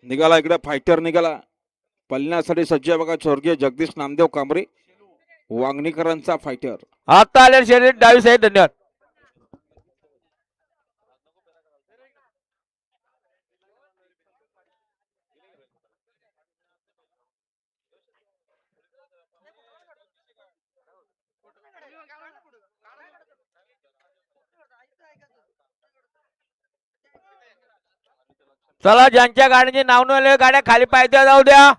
निघाला इकडे फायटर निघाला पळण्यासाठी सज्ज आहे बघा स्वर्गीय जगदीश नामदेव कांबरे वांगणीकरांचा फायटर. आता आले शर्यत डावी साहेब. धन्यवाद. चला ज्यांच्या गाडीचे नाव नोंदवलेल्या गाड्या खाली पायथ्या जाऊ द्या.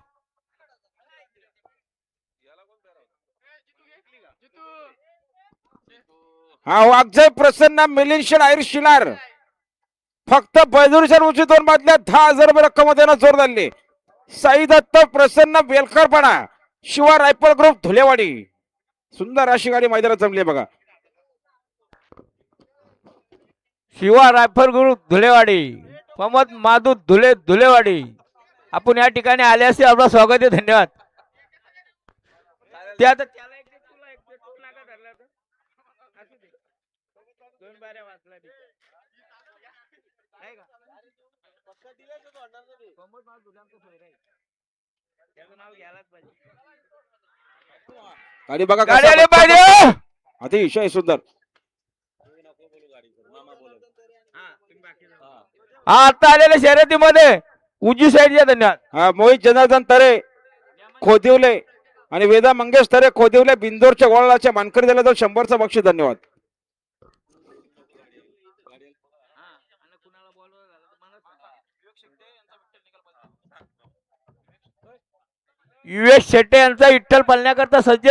हा वागजय प्रसन्न मिलिंद आयर शिलार फक्त बैजुरीच्या उंची 2 बादल्या 10,000 रुपये रक्कम देण्यास जोर धरले. साई दत्त प्रसन्न बेलकरपणा शिवा रायफल ग्रुप धुलेवाडी. सुंदर अशी गाडी मैदानात जमली आहे बघा. शिवा रायफल ग्रुप धुलेवाडी प्रमोद माधू धुलेवाडी आपण या ठिकाणी आले असते आपलं स्वागत आहे. धन्यवाद. गाडी बघा गाडी आली पाहिजे. अतिशय सुंदर. आता आलेल्या शर्यतीमध्ये उजवी साईडच्या. धन्यवाद. हा मोहित जनार्दन तरे खोदिवले आणि वेदा मंगेश तरे खोदिवले बिंदोरच्या गोळाच्या मानकरी दिला तर 100चं बक्षीस. धन्यवाद. युएस शेट्टे यांचा विठ्ठल पालण्याकरता सज्ज.